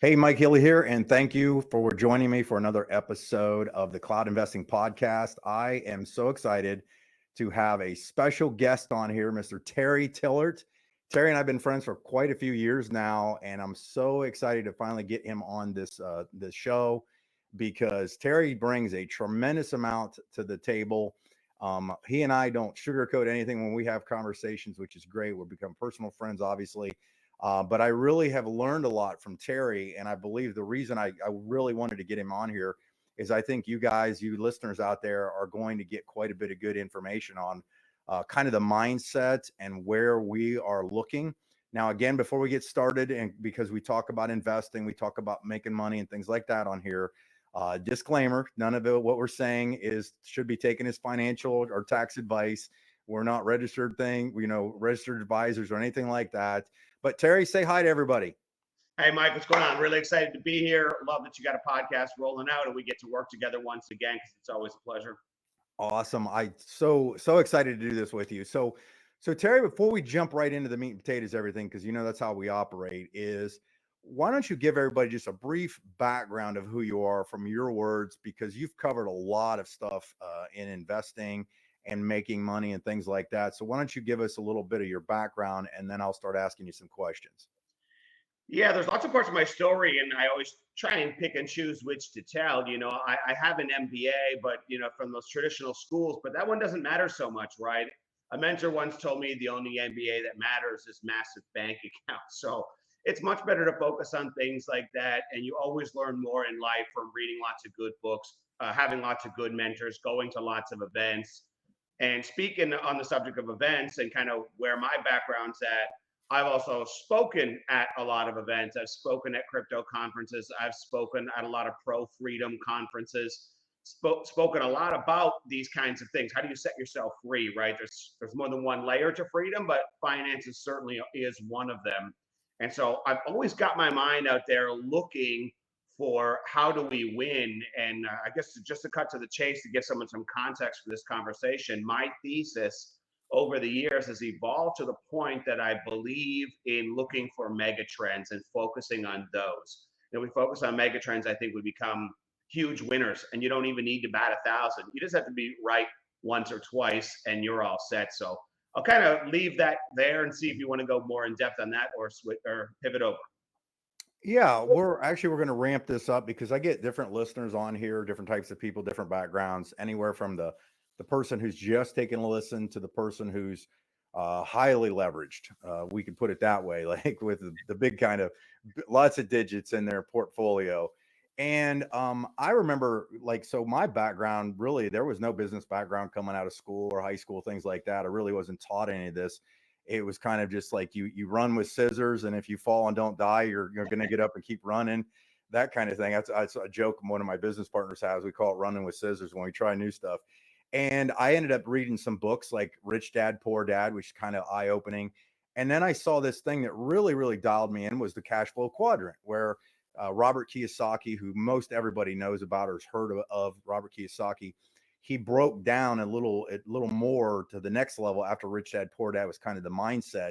Hey, Mike Healy here, and thank you for joining me for another episode of the Cloud Investing Podcast. I am so excited to have a special guest on here, Mr. Terry Tillaart. Terry and I have been friends for quite a few years now, and I'm so excited to finally get him on this show because Terry brings a tremendous amount to the table. He and I don't sugarcoat anything when we have conversations, which is great. We've become personal friends, obviously. But I really have learned a lot from Terry, and I believe the reason I really wanted to get him on here is I think you guys, you listeners out there, are going to get quite a bit of good information on kind of the mindset and where we are looking. Now, again, before we get started, and because we talk about investing, we talk about making money and things like that on here. Disclaimer: none of it, what we're saying is should be taken as financial or tax advice. We're not registered advisors or anything like that. But Terry, say hi to everybody. Hey, Mike, what's going on? Really excited to be here. Love that you got a podcast rolling out and we get to work together once again because it's always a pleasure. Awesome. I so excited to do this with you. So Terry, before we jump right into the meat and potatoes, everything, because that's how we operate, is why don't you give everybody just a brief background of who you are from your words, because you've covered a lot of stuff in investing and making money and things like that. So why don't you give us a little bit of your background, and then I'll start asking you some questions. Yeah, there's lots of parts of my story, and I always try and pick and choose which to tell. I have an MBA, but, from those traditional schools, but that one doesn't matter so much, right? A mentor once told me the only MBA that matters is massive bank accounts. So it's much better to focus on things like that. And you always learn more in life from reading lots of good books, having lots of good mentors, going to lots of events. And speaking on the subject of events and kind of where my background's at, I've also spoken at a lot of events. I've spoken at crypto conferences. I've spoken at a lot of pro freedom conferences. Spoken a lot about these kinds of things. How do you set yourself free, right? There's more than one layer to freedom, but finances certainly is one of them. And so I've always got my mind out there looking for how do we win. And I guess just to cut to the chase to give someone some context for this conversation, my thesis over the years has evolved to the point that I believe in looking for mega trends and focusing on those. We focus on mega trends, I think we become huge winners, and you don't even need to bat 1,000. You just have to be right once or twice, and you're all set. So I'll kind of leave that there and see if you want to go more in depth on that or pivot over. Yeah, we're going to ramp this up because I get different listeners on here, different types of people, different backgrounds, anywhere from the person who's just taking a listen to the person who's highly leveraged. We could put it that way, like with the big kind of lots of digits in their portfolio. And I remember, like, so my background, really, there was no business background coming out of school or high school, things like that. I really wasn't taught any of this. It was kind of just like you run with scissors, and if you fall and don't die, you're going to get up and keep running, that kind of thing. That's a joke one of my business partners has. We call it running with scissors when we try new stuff. And I ended up reading some books like Rich Dad Poor Dad, which is kind of eye opening. And then I saw this thing that really dialed me in, was the cash flow quadrant, where Robert Kiyosaki, who most everybody knows about or has heard of Robert Kiyosaki, he broke down a little more to the next level after Rich Dad Poor Dad was kind of the mindset.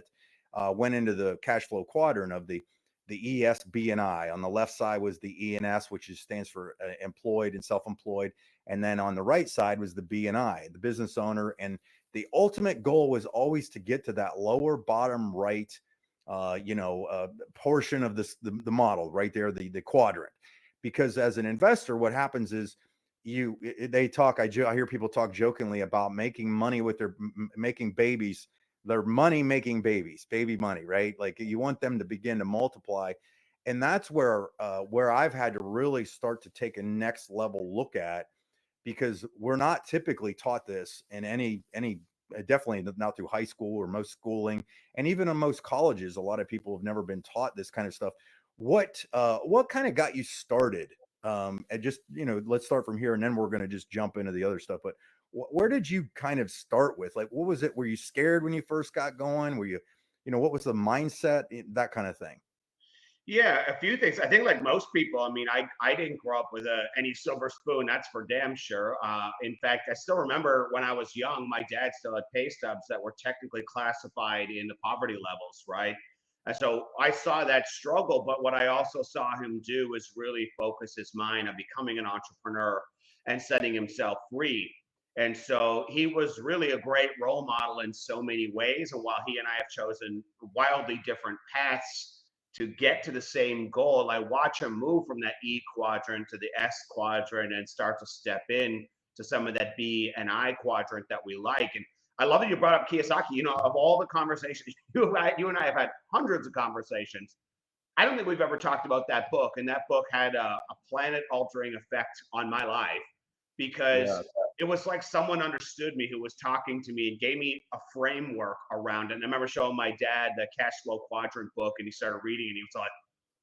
Went into the cash flow quadrant of the ES, B, and I. On the left side was the ENS, which stands for employed and self-employed, and then on the right side was the B and I, the business owner. And the ultimate goal was always to get to that lower bottom right, portion of the model right there, the quadrant. Because as an investor, what happens is I hear people talk jokingly about making money with making babies, their money making babies, baby money, right? Like you want them to begin to multiply. And that's where I've had to really start to take a next level look at, because we're not typically taught this in any definitely not through high school or most schooling, and even in most colleges a lot of people have never been taught this kind of stuff. What kind of got you started, and just let's start from here, and then we're going to just jump into the other stuff. But where did you kind of start with? Like, what was it? Were you scared when you first got going? Were what was the mindset, that kind of thing? Yeah, a few things. I think, like most people, I mean, I didn't grow up with any silver spoon. That's for damn sure. In fact, I still remember when I was young, my dad still had pay stubs that were technically classified in the poverty levels, right? And so I saw that struggle, but what I also saw him do is really focus his mind on becoming an entrepreneur and setting himself free. And so he was really a great role model in so many ways. And while he and I have chosen wildly different paths to get to the same goal, I watch him move from that E quadrant to the S quadrant and start to step in to some of that B and I quadrant that we like. And I love that you brought up Kiyosaki. You know, of all the conversations, you and I have had hundreds of conversations. I don't think we've ever talked about that book, and that book had a planet-altering effect on my life Yeah. because it was like someone understood me who was talking to me and gave me a framework around it. And I remember showing my dad the cash flow quadrant book, and he started reading, and he was like,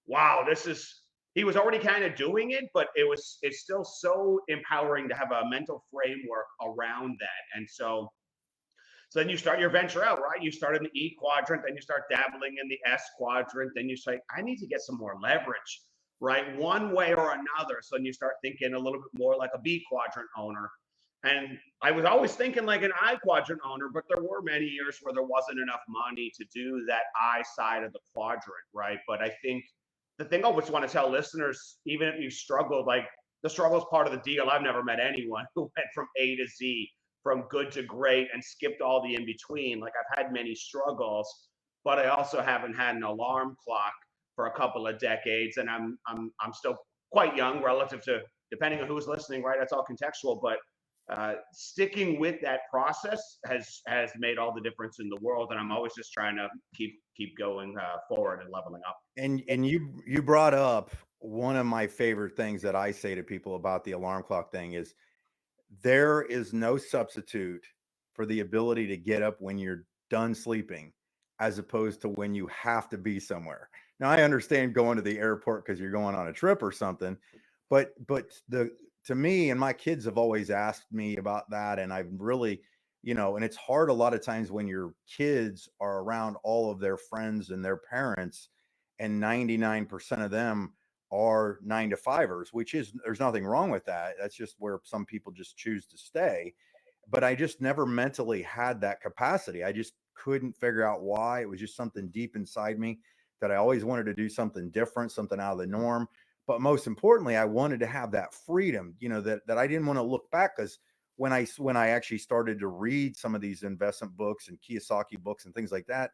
"Wow, this is." He was already kind of doing it, but it's still so empowering to have a mental framework around that. And so then you start your venture out, right? You start in the E quadrant, then you start dabbling in the S quadrant, then you say, I need to get some more leverage, right? One way or another. So then you start thinking a little bit more like a B quadrant owner. And I was always thinking like an I quadrant owner, but there were many years where there wasn't enough money to do that I side of the quadrant, right? But I think the thing I always want to tell listeners, even if you struggled, like the struggle is part of the deal. I've never met anyone who went from A to Z, from good to great, and skipped all the in between. Like I've had many struggles, but I also haven't had an alarm clock for a couple of decades, and I'm still quite young relative to, depending on who's listening, right? That's all contextual, but sticking with that process has made all the difference in the world, and I'm always just trying to keep going forward and leveling up. And you brought up one of my favorite things that I say to people about the alarm clock thing is there is no substitute for the ability to get up when you're done sleeping as opposed to when you have to be somewhere. Now I understand going to the airport because you're going on a trip or something, but the to me and my kids have always asked me about that and I've really, and it's hard a lot of times when your kids are around all of their friends and their parents and 99% of them are 9 to 5ers, which is there's nothing wrong with that. That's just where some people just choose to stay. But I just never mentally had that capacity. I just couldn't figure out why. It was just something deep inside me that I always wanted to do something different, something out of the norm. But most importantly, I wanted to have that freedom, that I didn't want to look back because when I actually started to read some of these investment books and Kiyosaki books and things like that,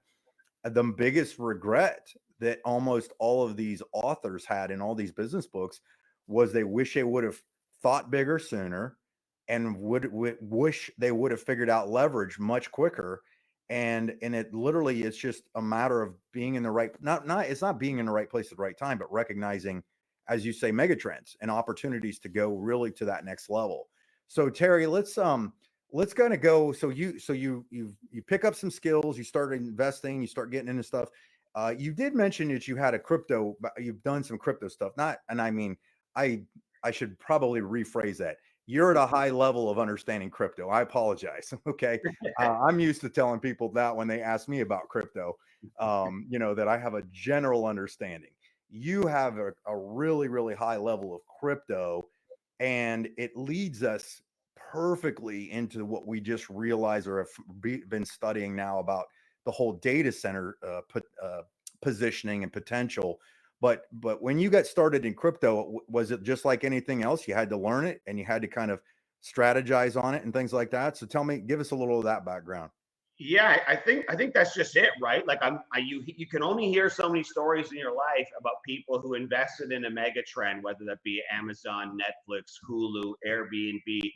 the biggest regret that almost all of these authors had in all these business books was they wish they would have thought bigger sooner and would wish they would have figured out leverage much quicker. And it literally it's just a matter of being in the right, not it's not being in the right place at the right time, but recognizing, as you say, megatrends and opportunities to go really to that next level. So Terry, let's kind of go. So you pick up some skills, you start investing, you start getting into stuff. You did mention that you had a crypto, you've done some crypto stuff. Not, and I mean, I should probably rephrase that. You're at a high level of understanding crypto. I apologize. Okay. I'm used to telling people that when they ask me about crypto, that I have a general understanding. You have a really, really high level of crypto, and it leads us perfectly into what we just realized or have been studying now about the whole data center positioning and potential. But when you got started in crypto, was it just like anything else? You had to learn it and you had to kind of strategize on it and things like that. So tell me, give us a little of that background. Yeah, I think that's just it, right? Like you can only hear so many stories in your life about people who invested in a mega trend, whether that be Amazon, Netflix, Hulu, Airbnb,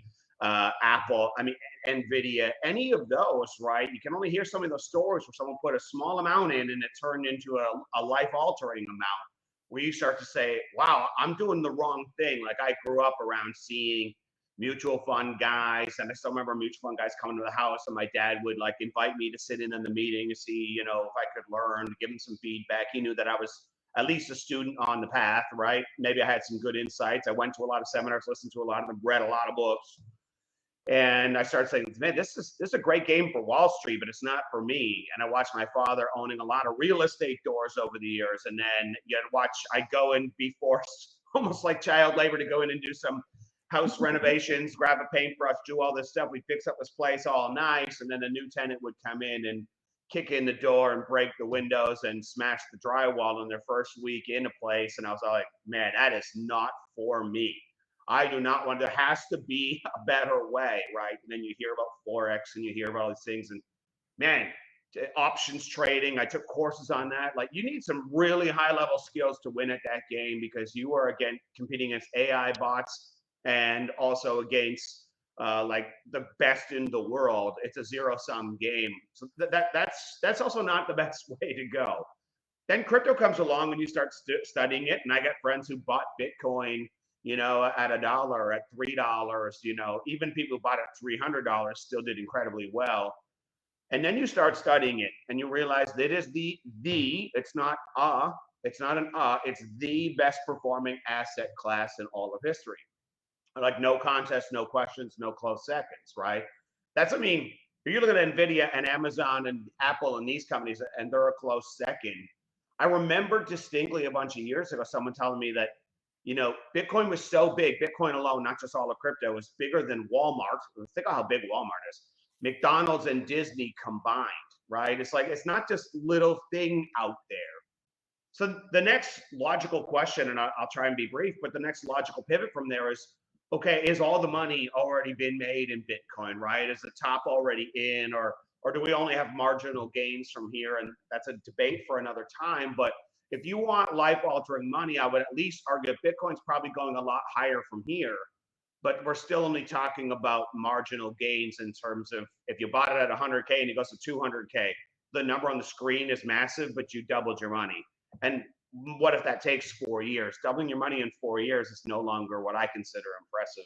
Apple, I mean, Nvidia, any of those, right? You can only hear some of those stories where someone put a small amount in and it turned into a life altering amount, where you start to say, wow, I'm doing the wrong thing. Like I grew up around seeing mutual fund guys, and I still remember mutual fund guys coming to the house, and my dad would like invite me to sit in on the meeting to see, if I could learn, give him some feedback. He knew that I was at least a student on the path, right? Maybe I had some good insights. I went to a lot of seminars, listened to a lot of them, read a lot of books, and I started saying, man, this is a great game for Wall Street, but it's not for me. And I watched my father owning a lot of real estate doors over the years, and then I go and be forced, almost like child labor, to go in and do some house renovations, grab a paintbrush, do all this stuff. We fix up this place all nice, and then a new tenant would come in, and kick in the door and break the windows and smash the drywall in their first week in a place. And I was like, man, that is not for me. I do not want, there has to be a better way, right? And then you hear about Forex and you hear about all these things. And man, options trading, I took courses on that. Like, you need some really high level skills to win at that game, because you are, again, competing against AI bots and also against like the best in the world. It's a zero sum game. So that's also not the best way to go. Then crypto comes along and you start studying it. And I got friends who bought Bitcoin, you know, at $1, at $3, you know, even people who bought it at $300 still did incredibly well. And then you start studying it and you realize that it is it's not it's the best performing asset class in all of history. Like, no contest, no questions, no close seconds, right? That's, I mean, if you look at Nvidia and Amazon and Apple and these companies, and they're a close second. I remember distinctly a bunch of years ago someone telling me that, you know, Bitcoin was so big, Bitcoin alone, not just all of crypto, was bigger than Walmart. Think of how big Walmart is. McDonald's and Disney combined, right? It's like, it's not just little thing out there. So the next logical question, and I'll try and be brief, but the next logical pivot from there is, okay, is all the money already been made in Bitcoin, right? Is the top already in, or do we only have marginal gains from here? And that's a debate for another time. But if you want life-altering money, I would at least argue Bitcoin's probably going a lot higher from here. But we're still only talking about marginal gains in terms of, if you bought it at 100K and it goes to 200K, the number on the screen is massive, but you doubled your money. And what if that takes 4 years? Doubling your money in 4 years is no longer what I consider impressive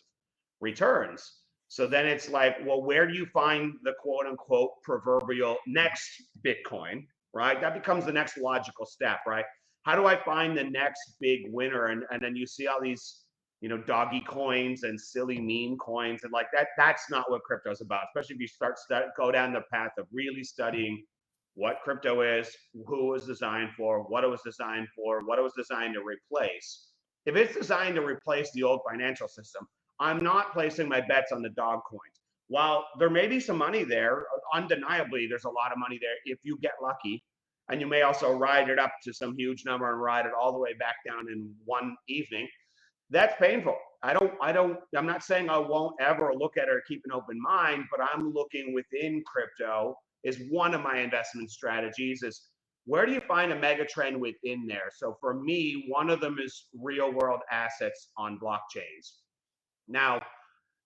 returns. So then it's like, well, where do you find the quote unquote proverbial next Bitcoin, right? That becomes the next logical step, right? How do I find the next big winner? And then you see all these, you know, doggy coins and silly meme coins, and like that's not what crypto is about, especially if you go down the path of really studying what crypto is, who it was designed for, what it was designed for, what it was designed to replace. If it's designed to replace the old financial system, I'm not placing my bets on the dog coins. While there may be some money there, undeniably, there's a lot of money there if you get lucky. And you may also ride it up to some huge number and ride it all the way back down in one evening. That's painful. I'm not saying I won't ever look at it or keep an open mind, but I'm looking within crypto is one of my investment strategies. Is where do you find a mega trend within there? So for me, one of them is real world assets on blockchains. Now,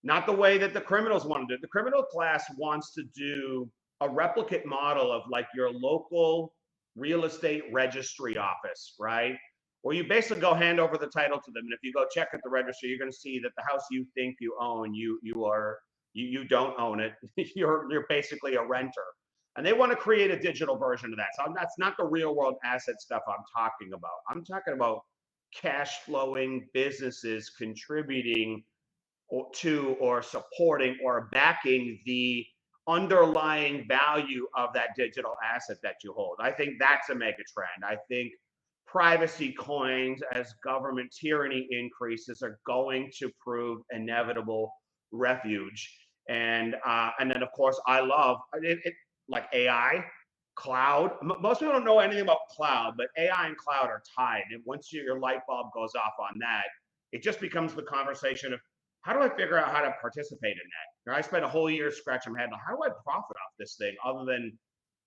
not the way that the criminals want to do it. The criminal class wants to do a replicate model of like your local real estate registry office, right? Where you basically go hand over the title to them, and if you go check at the registry, you're going to see that the house you think you own, you don't own it. You're basically a renter. And they want to create a digital version of that. So that's not the real world asset stuff I'm talking about. I'm talking about cash flowing businesses contributing to or supporting or backing the underlying value of that digital asset that you hold. I think that's a mega trend. I think privacy coins, as government tyranny increases, are going to prove inevitable refuge. And then of course I love it, like AI, cloud. Most people don't know anything about cloud, but AI and cloud are tied. And once your light bulb goes off on that, it just becomes the conversation of, how do I figure out how to participate in that? I spent a whole year scratching my head on, how do I profit off this thing other than,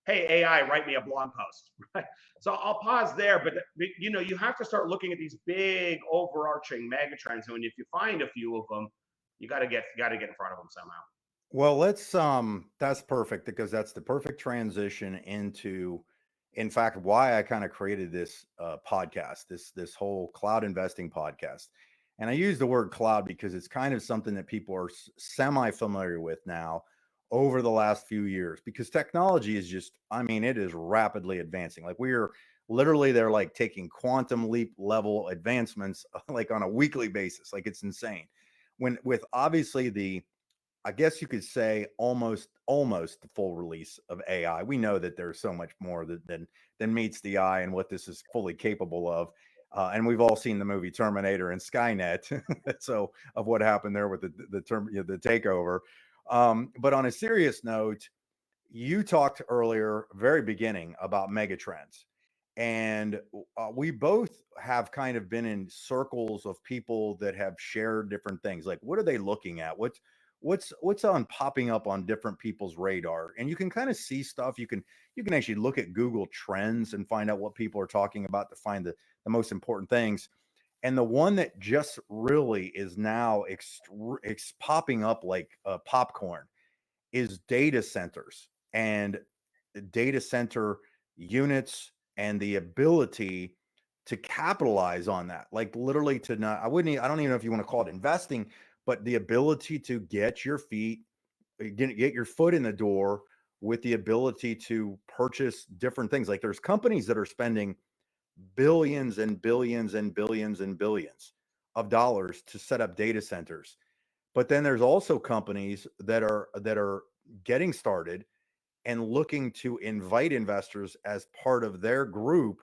hey, AI, write me a blog post, right? So I'll pause there, but you know, you have to start looking at these big overarching mega trends. And if you find a few of them, you got to get in front of them somehow. Well, that's perfect, because that's the perfect transition into, in fact, why I kind of created this podcast, this whole cloud investing podcast. And I use the word cloud because it's kind of something that people are semi familiar with now over the last few years, because technology is just, I mean, it is rapidly advancing. Like, we are literally, they're like taking quantum leap level advancements like on a weekly basis. Like, it's insane. With obviously the, I guess you could say, almost the full release of AI. We know that there's so much more than meets the eye and what this is fully capable of. And we've all seen the movie Terminator and Skynet, so of what happened there with the takeover. But on a serious note, you talked earlier, very beginning, about megatrends. And we both have kind of been in circles of people that have shared different things. Like, what are they looking at? What's on popping up on different people's radar? And you can kind of see stuff. You can actually look at Google Trends and find out what people are talking about to find the most important things. And the one that just really is now popping up like popcorn is data centers and data center units and the ability to capitalize on that. Like literally to not, I don't even know if you want to call it investing, but the ability to get your feet, get your foot in the door with the ability to purchase different things. Like there's companies that are spending billions and billions and billions and billions of dollars to set up data centers. But then there's also companies that are getting started and looking to invite investors as part of their group.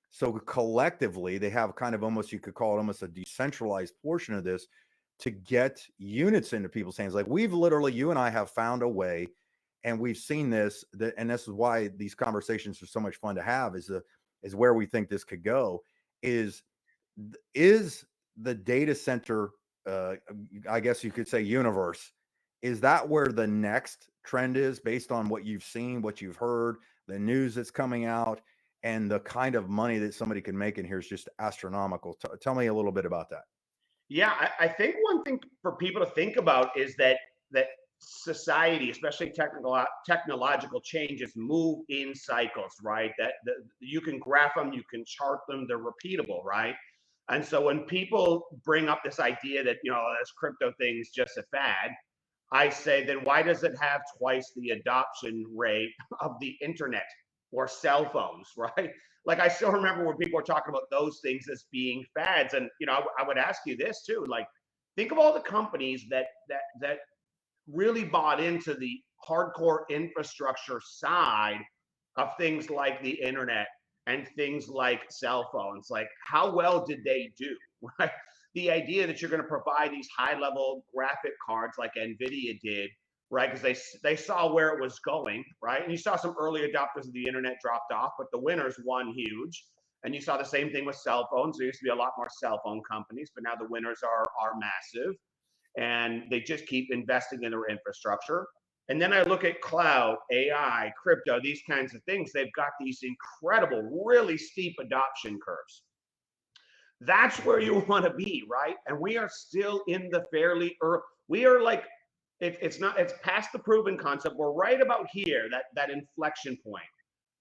So collectively, they have kind of almost, you could call it almost a decentralized portion of this to get units into people's hands. Like we've literally, you and I have found a way, and we've seen this, and this is why these conversations are so much fun to have, is where we think this could go, is is the data center, I guess you could say universe, is that where the next trend is based on what you've seen, what you've heard, the news that's coming out, and the kind of money that somebody can make in here is just astronomical. Tell me a little bit about that. Yeah, I think one thing for people to think about is that society, especially technological changes, move in cycles, right? That you can graph them, you can chart them, they're repeatable, right? And so when people bring up this idea that this crypto thing's just a fad, I say, then why does it have twice the adoption rate of the internet or cell phones, right? Like I still remember when people were talking about those things as being fads, and I would ask you this too, like think of all the companies that really bought into the hardcore infrastructure side of things like the internet and things like cell phones. Like how well did they do, right? The idea that you're going to provide these high level graphic cards like Nvidia did, right? Because they saw where it was going, right? And you saw some early adopters of the internet dropped off, but the winners won huge. And you saw the same thing with cell phones. There used to be a lot more cell phone companies, but now the winners are massive, and they just keep investing in their infrastructure. And then I look at cloud, AI, crypto, these kinds of things. They've got these incredible, really steep adoption curves. That's where you want to be, right? And we are still in the fairly early. We are like, it's not, it's past the proven concept. We're right about here, that inflection point,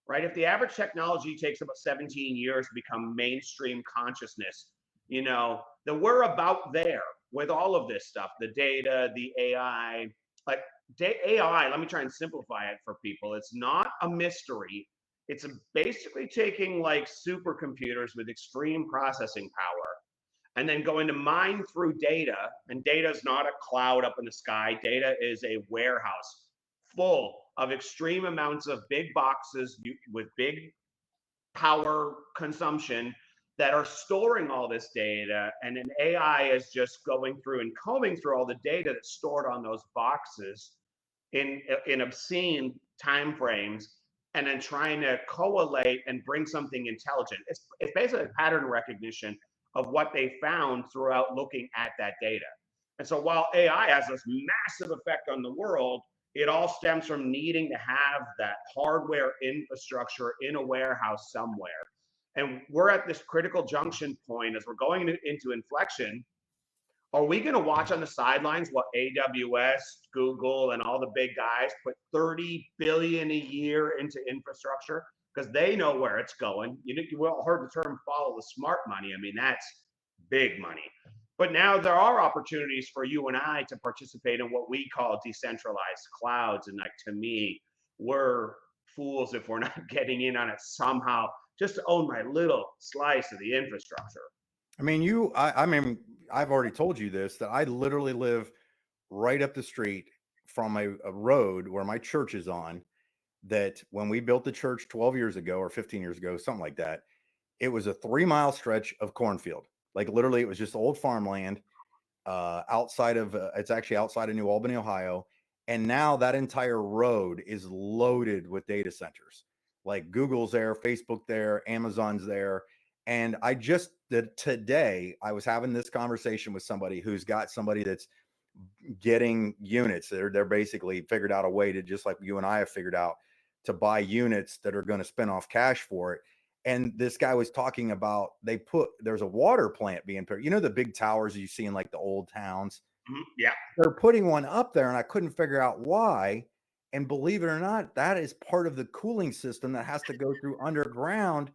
right? If the average technology takes about 17 years to become mainstream consciousness, then we're about there with all of this stuff, the data, the AI. Like AI, let me try and simplify it for people. It's not a mystery. It's basically taking like supercomputers with extreme processing power and then going to mine through data. And data is not a cloud up in the sky. Data is a warehouse full of extreme amounts of big boxes with big power consumption that are storing all this data, and an AI is just going through and combing through all the data that's stored on those boxes in obscene time frames, and then trying to collate and bring something intelligent. It's basically pattern recognition of what they found throughout looking at that data. And so while AI has this massive effect on the world, it all stems from needing to have that hardware infrastructure in a warehouse somewhere. And we're at this critical junction point as we're going into inflection. Are we going to watch on the sidelines what AWS, Google, and all the big guys put 30 billion a year into infrastructure because they know where it's going? You all heard the term "follow the smart money." I mean, that's big money. But now there are opportunities for you and I to participate in what we call decentralized clouds. And like to me, we're fools if we're not getting in on it somehow, just to own my little slice of the infrastructure. I mean, I've already told you this, that I literally live right up the street from a road where my church is on. That when we built the church 12 years ago or 15 years ago, something like that, it was a 3 mile stretch of cornfield. Like literally, it was just old farmland outside of, it's actually outside of New Albany, Ohio. And now that entire road is loaded with data centers. Like Google's there, Facebook there, Amazon's there. And I just did today, I was having this conversation with somebody who's got somebody that's getting units. They're basically figured out a way to, just like you and I have figured out, to buy units that are going to spin off cash for it. And this guy was talking about there's a water plant being put, the big towers you see in like the old towns. Yeah. They're putting one up there and I couldn't figure out why. And believe it or not, that is part of the cooling system that has to go through underground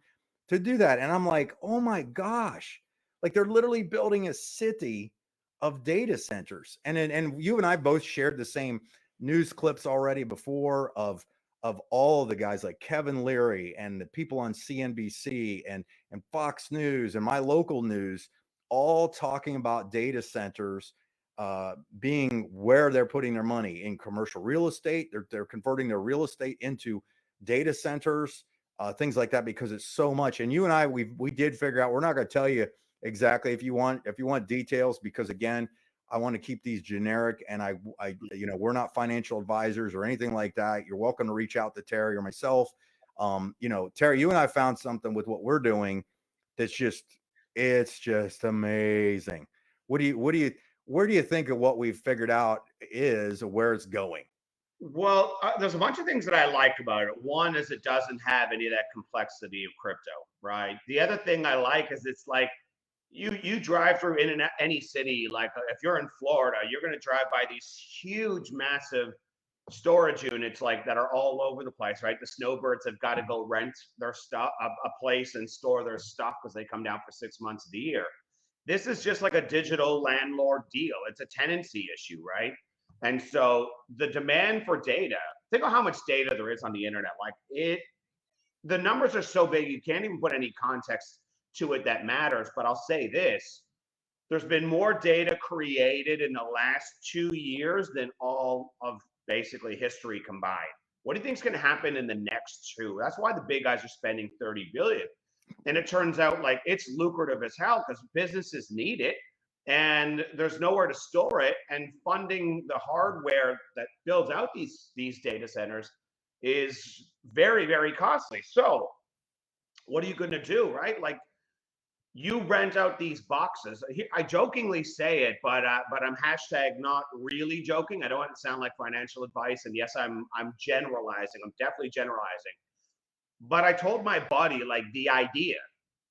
to do that. And I'm like, oh my gosh, like they're literally building a city of data centers. And you and I both shared the same news clips already before of all the guys like Kevin Leary and the people on CNBC and Fox News and my local news, all talking about data centers being where they're putting their money in commercial real estate. They're converting their real estate into data centers, things like that, because it's so much. And you and I, we did figure out, we're not going to tell you exactly if you want details, because again, I want to keep these generic, and I we're not financial advisors or anything like that. You're welcome to reach out to Terry or myself. Terry, you and I found something with what we're doing that's it's just amazing. Where do you think of what we've figured out is where it's going? Well, there's a bunch of things that I like about it. One is it doesn't have any of that complexity of crypto, right? The other thing I like is it's like you drive through any city. Like if you're in Florida, you're going to drive by these huge, massive storage units like that are all over the place, right? The snowbirds have got to go rent their stuff, a place, and store their stuff because they come down for 6 months of the year. This is just like a digital landlord deal. It's a tenancy issue, right? And so the demand for data, think of how much data there is on the internet. The numbers are so big, you can't even put any context to it that matters. But I'll say this, there's been more data created in the last 2 years than all of basically history combined. What do you think is going to happen in the next two? That's why the big guys are spending 30 billion. And it turns out like it's lucrative as hell because businesses need it and there's nowhere to store it. And funding the hardware that builds out these data centers is very, very costly. So what are you going to do, right? Like you rent out these boxes. I jokingly say it, but I'm hashtag not really joking. I don't want to sound like financial advice. And yes, I'm generalizing. I'm definitely generalizing. But I told my buddy, like, the idea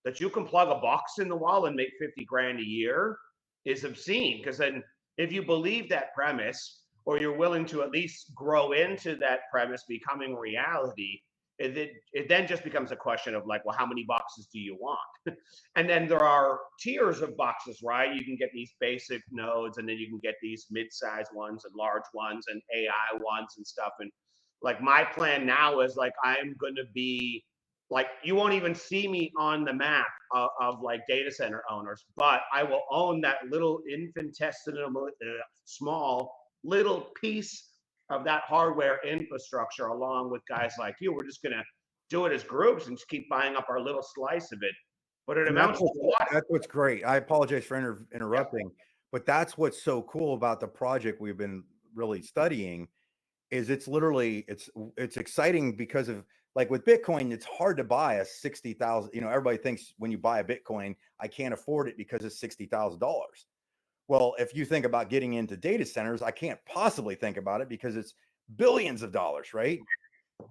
that you can plug a box in the wall and make 50 grand a year is obscene. Because then, if you believe that premise, or you're willing to at least grow into that premise becoming reality, it then just becomes a question of like, well, how many boxes do you want? And then there are tiers of boxes, right? You can get these basic nodes, and then you can get these mid-sized ones and large ones and AI ones and stuff. And like my plan now is like I'm going to be like you won't even see me on the map of like data center owners, but I will own that little infinitesimal small little piece of that hardware infrastructure along with guys like you. We're just going to do it as groups and just keep buying up our little slice of it. But it And amounts to what? that's what's great. I apologize for Yeah. interrupting, but that's what's so cool about the project we've been really studying is it's exciting because of, like, with Bitcoin, it's hard to buy a 60,000, everybody thinks when you buy a Bitcoin, I can't afford it because it's $60,000. Well, if you think about getting into data centers, I can't possibly think about it because it's billions of dollars, right?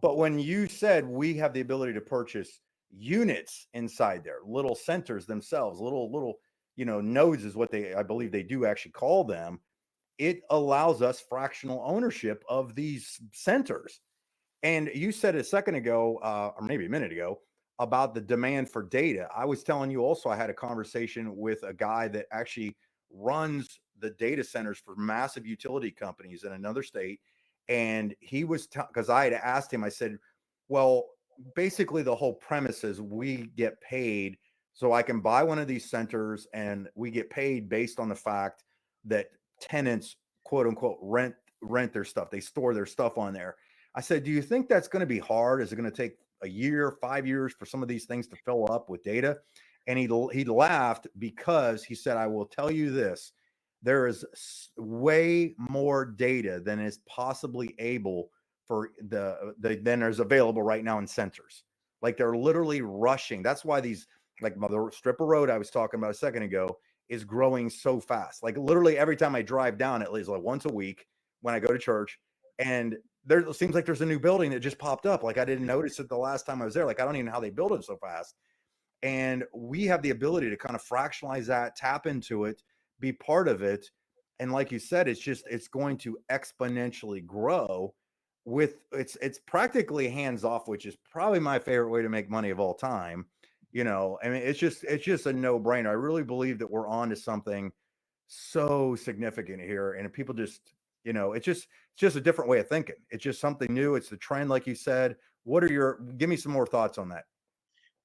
But when you said we have the ability to purchase units inside there, little centers themselves, little, nodes is what I believe they do actually call them. It allows us fractional ownership of these centers. And you said a second ago, or maybe a minute ago, about the demand for data. I was telling you also, I had a conversation with a guy that actually runs the data centers for massive utility companies in another state. And he was, because I had asked him, I said, well, basically the whole premise is we get paid. So I can buy one of these centers and we get paid based on the fact that tenants, quote unquote, rent their stuff. They store their stuff on there. I said, do you think that's going to be hard? Is it going to take a year, 5 years for some of these things to fill up with data? And he laughed because he said, I will tell you this. there is way more data than is possibly able for than there's available right now in sensors. Like they're literally rushing. That's why these, like the strip of road I was talking about a second ago, is growing so fast. Like literally every time I drive down, at least like once a week when I go to church, and there seems like there's a new building that just popped up. Like I didn't notice it the last time I was there. Like I don't even know how they build it so fast. And we have the ability to kind of fractionalize that, tap into it, be part of it. And like you said, it's going to exponentially grow. With it's practically hands off, which is probably my favorite way to make money of all time. I mean, it's just a no-brainer. I really believe that we're on to something so significant here. And if people just, it's just a different way of thinking. It's just something new. It's the trend, like you said. Give me some more thoughts on that.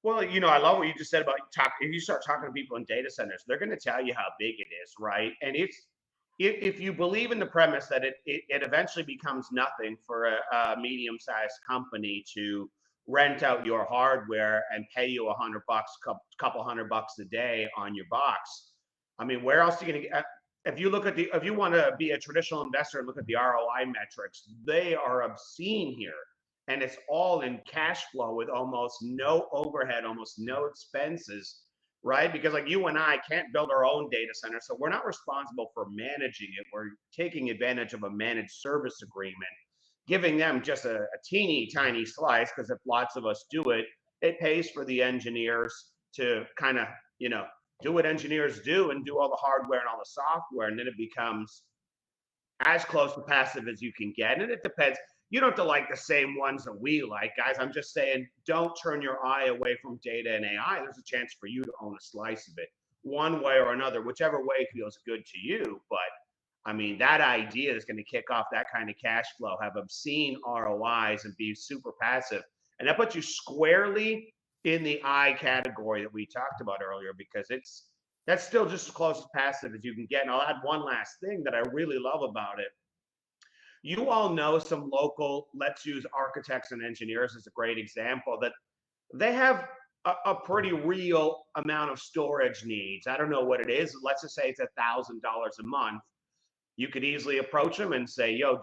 Well, I love what you just said about talk. If you start talking to people in data centers, they're going to tell you how big it is, right? And if you believe in the premise that it eventually becomes nothing for a medium-sized company to rent out your hardware and pay you $100, couple $100 a day on your box. I mean, where else are you going to get? If you want to be a traditional investor and look at the ROI metrics, they are obscene here, and it's all in cash flow with almost no overhead, almost no expenses, right? Because like you and I can't build our own data center, so we're not responsible for managing it. We're taking advantage of a managed service agreement, giving them just a teeny tiny slice, because if lots of us do it, it pays for the engineers to kind of, do what engineers do and do all the hardware and all the software, and then it becomes as close to passive as you can get. And it depends. You don't have to like the same ones that we like, guys. I'm just saying, don't turn your eye away from data and AI. There's a chance for you to own a slice of it, one way or another, whichever way feels good to you. But I mean, that idea is going to kick off that kind of cash flow, have obscene ROIs, and be super passive. And that puts you squarely in the I category that we talked about earlier, because that's still just as close as passive as you can get. And I'll add one last thing that I really love about it. You all know some local, let's use architects and engineers as a great example, that they have a pretty real amount of storage needs. I don't know what it is. Let's just say it's $1,000 a month. You could easily approach them and say, yo,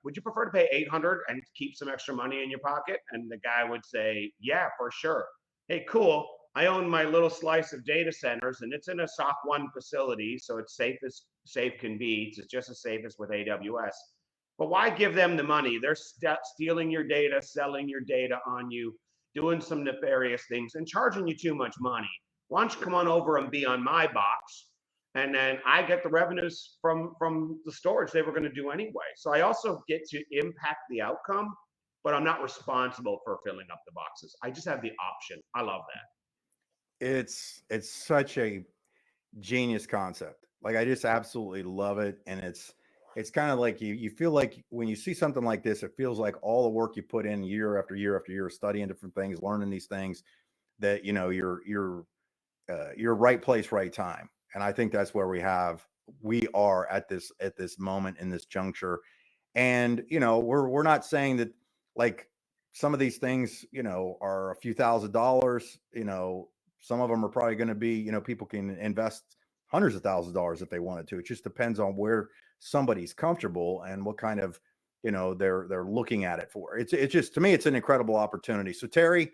would you prefer to pay 800 and keep some extra money in your pocket? And the guy would say, yeah, for sure. Hey, cool. I own my little slice of data centers, and it's in a SOC 1 facility, so it's safe can be. It's just as safe as with AWS. But why give them the money? They're stealing your data, selling your data on you, doing some nefarious things, and charging you too much money. Why don't you come on over and be on my box? And then I get the revenues from the storage they were going to do anyway. So I also get to impact the outcome, but I'm not responsible for filling up the boxes. I just have the option. I love that. It's such a genius concept. Like I just absolutely love it. And it's kind of like you feel like when you see something like this, it feels like all the work you put in year after year after year, studying different things, learning these things, that you're right place, right time. And I think that's where we are at this moment in this juncture. And we're not saying that, like, some of these things are a few $1,000s. Some of them are probably going to be, people can invest hundreds of thousands of dollars if they wanted to. It just depends on where somebody's comfortable and what kind of, they're looking at it for. It's just, to me, it's an incredible opportunity. So Terry,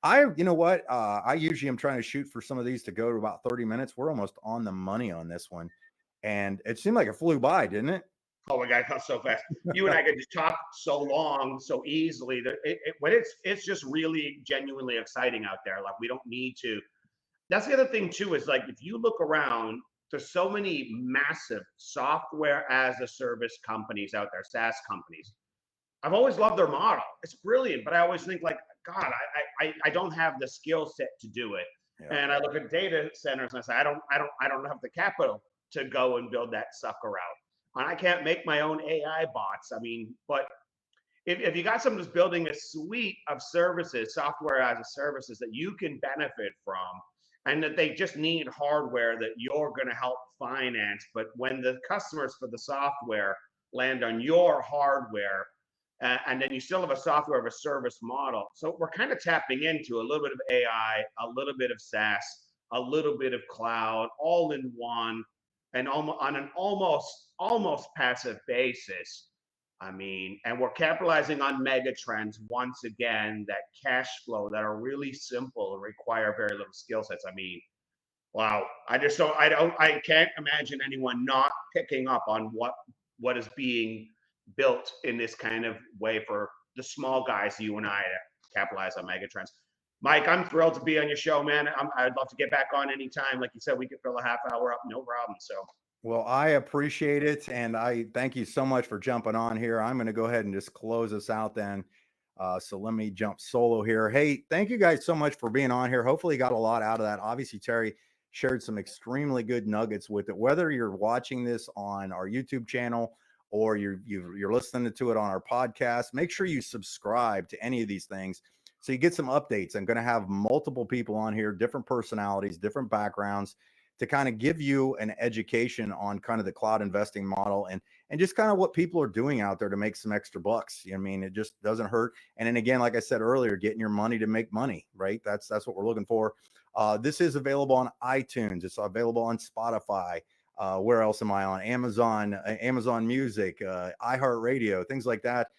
you know what? I usually am trying to shoot for some of these to go to about 30 minutes. We're almost on the money on this one. And it seemed like it flew by, didn't it? Oh my God, it comes so fast. You and I could just talk so long, so easily. But it's just really genuinely exciting out there. Like we don't need to. That's the other thing too, is like if you look around, there's so many massive software as a service companies out there, SaaS companies. I've always loved their model. It's brilliant, but I always think like, God, I don't have the skill set to do it. Yeah. And I look at data centers and I say, I don't have the capital to go and build that sucker out. And I can't make my own AI bots. I mean, but if you got someone who's building a suite of services, software as a services that you can benefit from, and that they just need hardware that you're going to help finance, but when the customers for the software land on your hardware, and then you still have a software of a service model. So we're kind of tapping into a little bit of AI, a little bit of SaaS, a little bit of cloud, all in one. and on an almost passive basis. I mean, and we're capitalizing on mega trends once again that cash flow that are really simple and require very little skill sets. I mean, wow, I can't imagine anyone not picking up on what is being built in this kind of way for the small guys, you and I, to capitalize on mega trends. Mike, I'm thrilled to be on your show, man. I'd love to get back on anytime. Like you said, we could fill a half hour up, no problem. So, Well, I appreciate it, and I thank you so much for jumping on here. I'm going to go ahead and just close us out then. So let me jump solo here. Hey, thank you guys so much for being on here. Hopefully, you got a lot out of that. Obviously, Terry shared some extremely good nuggets with it. Whether you're watching this on our YouTube channel or you're listening to it on our podcast, make sure you subscribe to any of these things so you get some updates. I'm going to have multiple people on here, different personalities, different backgrounds, to kind of give you an education on kind of the cloud investing model and just kind of what people are doing out there to make some extra bucks. I mean, it just doesn't hurt. And then again, like I said earlier, getting your money to make money, right? That's what we're looking for. This is available on iTunes. It's available on Spotify. Where else am I on? Amazon Music, iHeartRadio, things like that.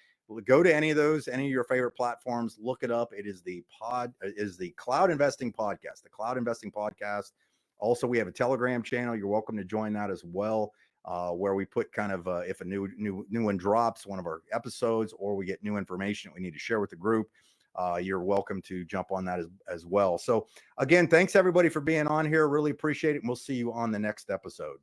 Go to any of those, any of your favorite platforms. Look it up. It is the Cloud Investing Podcast. The Cloud Investing Podcast. Also, we have a Telegram channel. You're welcome to join that as well, where we put kind of if a new one drops, one of our episodes, or we get new information that we need to share with the group. You're welcome to jump on that as well. So again, thanks everybody for being on here. Really appreciate it. And we'll see you on the next episode.